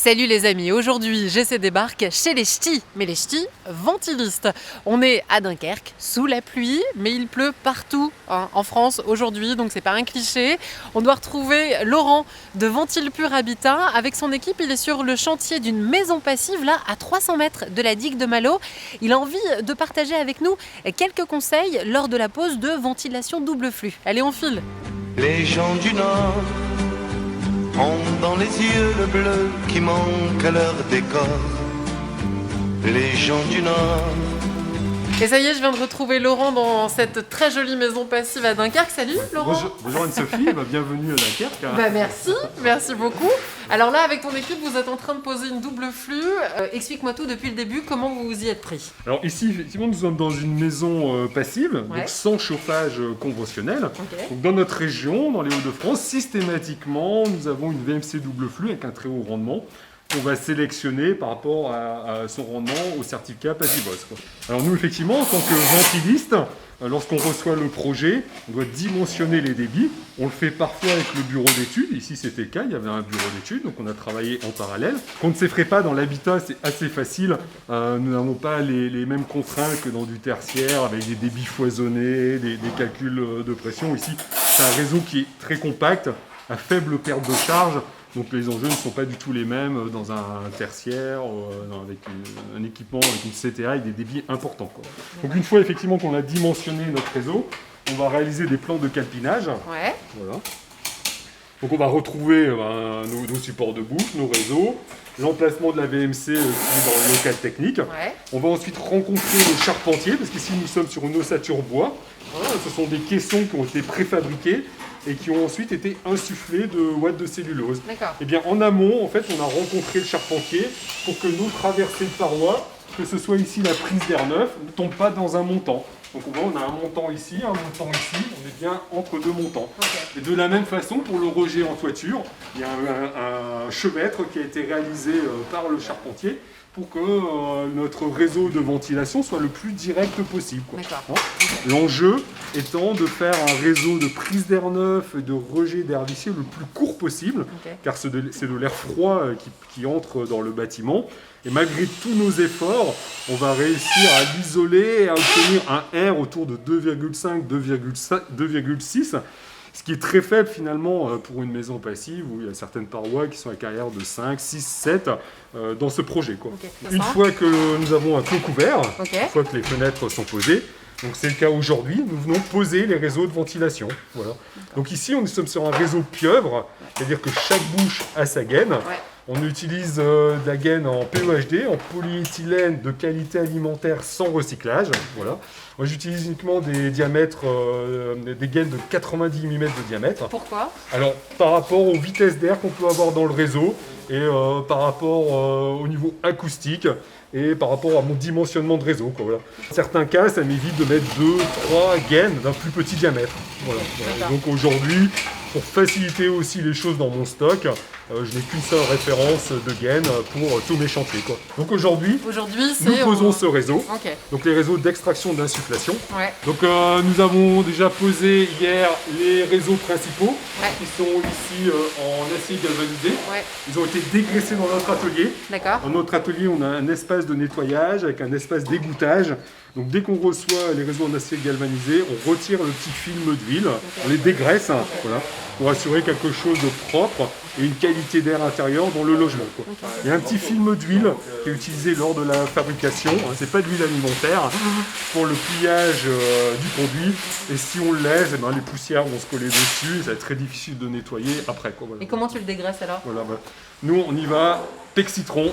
Salut les amis, aujourd'hui j'essaie débarque chez les ch'tis, mais les ch'tis ventilistes. On est à Dunkerque, sous la pluie, mais il pleut partout en France aujourd'hui, donc c'est pas un cliché. On doit retrouver Laurent de Ventile Pur Habitat. Avec son équipe, il est sur le chantier d'une maison passive, là à 300 mètres de la digue de Malo. Il a envie de partager avec nous quelques conseils lors de la pose de ventilation double flux. Allez, on file. Les gens du Nord ont dans les yeux le bleu qui manque à leur décor. Les gens du Nord. Et ça y est, je viens de retrouver Laurent dans cette très jolie maison passive à Dunkerque. Salut Laurent. Bonjour Anne-Sophie, bienvenue à Dunkerque. Merci beaucoup. Alors là, avec ton équipe, vous êtes en train de poser une double flux. Explique-moi tout depuis le début, comment vous vous y êtes pris. Alors ici, effectivement, nous sommes dans une maison passive, donc sans chauffage conventionnel. Okay. Donc dans notre région, dans les Hauts-de-France, systématiquement, nous avons une VMC double flux avec un très haut rendement. On va sélectionner par rapport à son rendement au certificat Passivos. Alors nous, effectivement, en tant que ventiliste, lorsqu'on reçoit le projet, on doit dimensionner les débits. On le fait parfois avec le bureau d'études. Ici, c'était le cas, il y avait un bureau d'études, donc on a travaillé en parallèle. Quand on ne s'effraie pas dans l'habitat, c'est assez facile. Nous n'avons pas les mêmes contraintes que dans du tertiaire, avec des débits foisonnés, des calculs de pression. Ici, c'est un réseau qui est très compact, à faible perte de charge. Donc les enjeux ne sont pas du tout les mêmes dans un tertiaire, avec un équipement, avec une CTA et des débits importants. Donc une fois effectivement qu'on a dimensionné notre réseau, on va réaliser des plans de calpinage. Ouais. Voilà. Donc on va retrouver nos supports de bouche, nos réseaux, l'emplacement de la VMC qui est dans le local technique. Ouais. On va ensuite rencontrer le charpentier, parce qu'ici nous sommes sur une ossature bois. Voilà, ce sont des caissons qui ont été préfabriqués et qui ont ensuite été insufflés de ouate de cellulose. D'accord. Et bien en amont, en fait, on a rencontré le charpentier pour que nos traversées de parois, que ce soit ici la prise d'air neuf, ne tombent pas dans un montant. Donc on a un montant ici, un montant ici, on est bien entre deux montants. Okay. Et de la même façon, pour le rejet en toiture, il y a un chevêtre qui a été réalisé par le charpentier pour que notre réseau de ventilation soit le plus direct possible. L'enjeu étant de faire un réseau de prise d'air neuf et de rejet d'air vicié le plus court possible, car c'est de l'air froid qui entre dans le bâtiment. Et malgré tous nos efforts, on va réussir à l'isoler et à obtenir un R autour de 2,5, 2,6, ce qui est très faible finalement pour une maison passive où il y a certaines parois qui sont à carrière de 5, 6, 7 dans ce projet. Une fois que nous avons un clos couvert, une fois que les fenêtres sont posées, donc c'est le cas aujourd'hui, nous venons poser les réseaux de ventilation. Voilà. Donc ici, nous sommes sur un réseau pieuvre, c'est-à-dire que chaque bouche a sa gaine. On utilise de la gaine en PEHD, en polyéthylène de qualité alimentaire sans recyclage. Voilà. Moi, j'utilise uniquement des diamètres, des gaines de 90 mm de diamètre. Pourquoi ? Alors, par rapport aux vitesses d'air qu'on peut avoir dans le réseau et par rapport au niveau acoustique et par rapport à mon dimensionnement de réseau. Voilà. Dans certains cas, ça m'évite de mettre 2, 3 gaines d'un plus petit diamètre. Voilà. Donc aujourd'hui, pour faciliter aussi les choses dans mon stock, je n'ai qu'une seule référence de gaine pour tous mes chantiers. Donc aujourd'hui, nous posons ce réseau, donc les réseaux d'extraction d'insufflation. Donc nous avons déjà posé hier les réseaux principaux qui sont ici en acier galvanisé. Ils ont été dégraissés dans notre atelier. Dans notre atelier, on a un espace de nettoyage avec un espace d'égouttage. Donc dès qu'on reçoit les réseaux en acier galvanisé, on retire le petit film d'huile, on les dégraisse pour assurer quelque chose de propre et une qualité d'air intérieur dans le logement. Il y a un petit film d'huile qui est utilisé lors de la fabrication, c'est pas de l'huile alimentaire, pour le pliage du conduit. Et si on le laisse, les poussières vont se coller dessus, ça va être très difficile de nettoyer après. Et comment tu le dégraisses alors ? Nous, on y va, pec citron.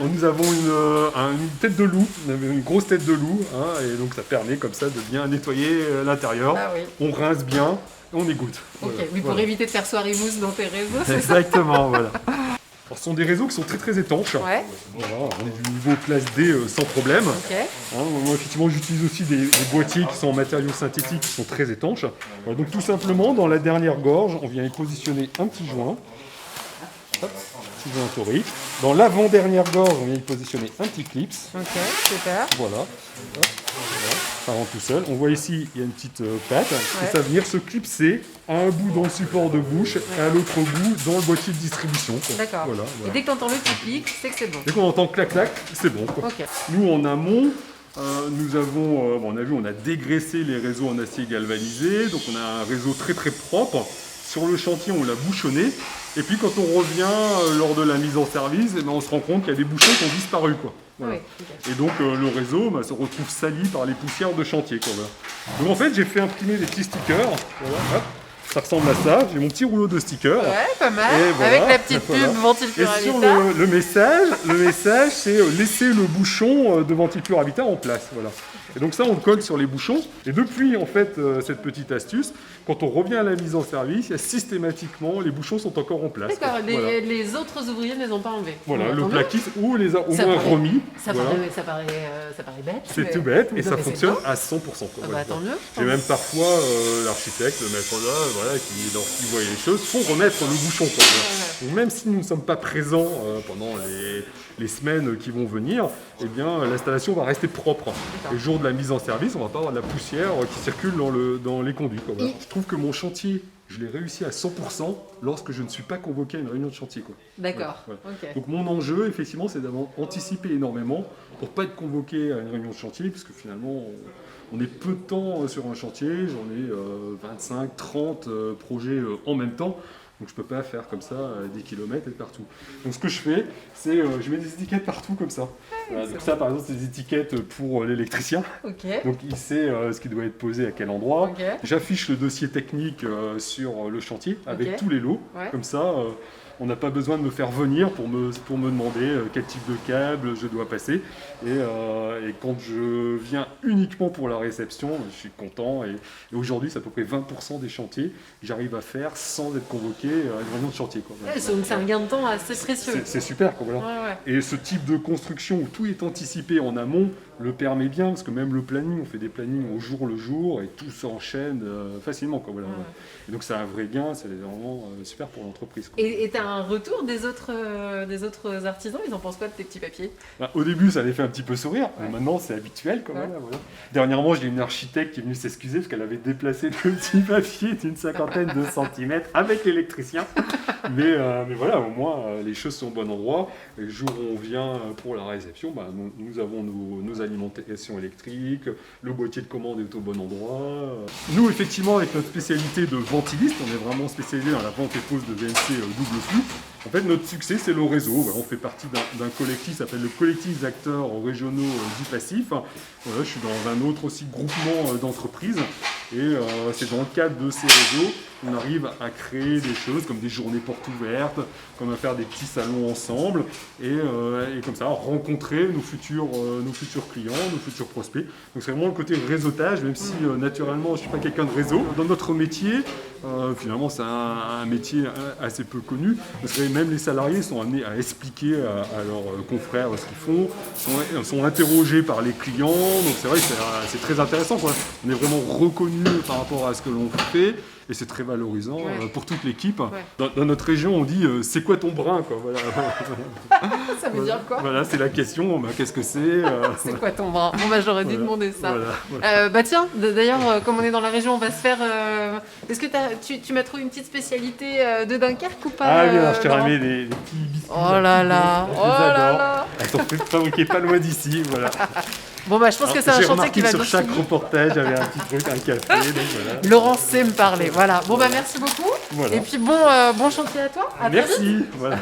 Nous avons une tête de loup, une grosse tête de loup, et donc ça permet comme ça de bien nettoyer l'intérieur. On rince bien, et on égoutte. Oui, pour éviter de faire soirée mousse dans tes réseaux, c'est exactement, voilà. Alors, ce sont des réseaux qui sont très très étanches. Voilà, on est du niveau classe D sans problème. Moi, effectivement, j'utilise aussi des boîtiers qui sont en matériaux synthétiques qui sont très étanches. Voilà, donc tout simplement, dans la dernière gorge, on vient y positionner un petit joint. Hop. ciseau intorique. Dans l'avant-dernière gorge, on vient y positionner un petit clips. Ok, super. Voilà. Hop, voilà. Ça rentre tout seul. On voit ici, il y a une petite patte. Et ça va venir se clipser à un bout dans le support de bouche et à l'autre bout dans le boîtier de distribution. D'accord. Voilà, Et dès que tu entends le petit clic, c'est que c'est bon. Dès qu'on entend clac-clac, c'est bon. Quoi. Ok. Nous, en amont, nous avons, on a vu, on a dégraissé les réseaux en acier galvanisé. Donc on a un réseau très très propre. Sur le chantier, on l'a bouchonné. Et puis quand on revient lors de la mise en service, eh ben, on se rend compte qu'il y a des bouchons qui ont disparu. Quoi. Voilà. Oui, okay. Et donc le réseau se retrouve sali par les poussières de chantier. Quoi, voilà. Donc en fait, j'ai fait imprimer des petits stickers. Voilà, hop. Ça ressemble à ça. J'ai mon petit rouleau de stickers. Ouais, pas mal. Et voilà, avec la petite pub Ventile Pur Et sur Habitat. le message, c'est laisser le bouchon de Ventile Pur Habitat en place. Voilà. Et donc ça, on le colle sur les bouchons. Et depuis, en fait, cette petite astuce, quand on revient à la mise en service, systématiquement, les bouchons sont encore en place. D'accord, Voilà. les autres ouvriers ne les ont pas enlevés. Voilà, Bon, le tant mieux. plaquiste ou les a au Ça moins paraît- remis. Ça, Voilà. paraît bête. C'est mais- tout bête et Non, ça mais c'est fonctionne bien. à 100%. Quoi. Ah Voilà. bah, tant mieux. J'ai même parfois l'architecte, le maître d'œuvre, voilà, qui, lorsqu'il voyait les choses, faut remettre le bouchon. Quoi. Donc, même si nous ne sommes pas présents pendant les semaines qui vont venir, eh bien l'installation va rester propre. Et le jour de la mise en service, on va pas avoir de la poussière qui circule dans les conduits. Quoi. Voilà. Je trouve que mon chantier, je l'ai réussi à 100% lorsque je ne suis pas convoqué à une réunion de chantier. Quoi. D'accord. Voilà. Ok. Donc mon enjeu, effectivement, c'est d'avoir anticipé énormément pour pas être convoqué à une réunion de chantier, parce que finalement, on est peu de temps sur un chantier, j'en ai 25, 30 projets en même temps. Donc je peux pas faire comme ça 10 km et partout. Donc ce que je fais, c'est je mets des étiquettes partout comme ça. Voilà, donc ça par exemple c'est des étiquettes pour l'électricien. Ok. Donc il sait ce qui doit être posé à quel endroit. Ok. J'affiche le dossier technique sur le chantier avec Ok. tous les lots. Ouais. Comme ça, on n'a pas besoin de me faire venir pour me demander quel type de câble je dois passer. Et quand je viens uniquement pour la réception, je suis content. Et aujourd'hui, c'est à peu près 20% des chantiers que j'arrive à faire sans être convoqué à une réunion de chantier. Quoi. Voilà. Ouais, donc c'est un gain de temps assez précieux. C'est super. Quoi, voilà. Ouais, ouais. Et ce type de construction où tout est anticipé en amont le permet bien, parce que même le planning, on fait des plannings au jour le jour et tout s'enchaîne facilement. Quoi, voilà, Ouais. voilà. Et donc c'est un vrai gain, c'est vraiment super pour l'entreprise. Quoi. Et tu as un retour des autres artisans? Ils en pensent quoi de tes petits papiers? Bah, au début, ça les fait un petit peu sourire, mais Ouais. maintenant c'est habituel. Quoi, Ouais. voilà, voilà. Dernièrement, j'ai une architecte qui est venue s'excuser parce qu'elle avait déplacé le petit papier d'une cinquantaine de centimètres avec l'électricien. mais voilà, au moins les choses sont au bon endroit. Et le jour où on vient pour la réception, bah, nous avons nos alimentations électriques, le boîtier de commande est au bon endroit. Nous, effectivement, avec notre spécialité de ventiliste, on est vraiment spécialisé dans la vente et pose de VNC double flux. En fait, notre succès, c'est le réseau. Voilà, on fait partie d'un collectif qui s'appelle le collectif des acteurs régionaux du Passif. Voilà, je suis dans un autre aussi groupement d'entreprises. Et c'est dans le cadre de ces réseaux qu'on arrive à créer des choses comme des journées portes ouvertes, comme à faire des petits salons ensemble et comme ça rencontrer nos futurs clients, nos futurs prospects. Donc c'est vraiment le côté réseautage, même si naturellement je ne suis pas quelqu'un de réseau. Dans notre métier, finalement c'est un métier assez peu connu, parce que même les salariés sont amenés à expliquer à leurs confrères ce qu'ils font, sont interrogés par les clients, donc c'est vrai que c'est très intéressant, quoi. On est vraiment reconnu par rapport à ce que l'on fait. Et c'est très valorisant pour toute l'équipe. Ouais. Dans notre région, on dit c'est quoi ton brin, quoi. Voilà. Ça veut dire quoi? Voilà, c'est la question. Bah, qu'est-ce que c'est C'est quoi ton bras? Bon bah j'aurais dû demander ça. Voilà. Bah tiens, d'ailleurs, comme on est dans la région, on va se faire. Est-ce que tu m'as trouvé une petite spécialité de Dunkerque ou pas? Ah bien, je t'ai Laurent? ramené des petits biscuits. Oh là là, Je les oh là adore. là. Elles sont fabriquées pas loin d'ici, voilà. Bon bah je pense que c'est un J'ai chantier remarqué qui va sur nous chaque finir. reportage, il y avait un petit truc, un café, donc voilà. Laurent sait me parler, voilà. Bon bah merci beaucoup. Voilà. Et puis bon chantier à toi. À très vite. Merci, voilà.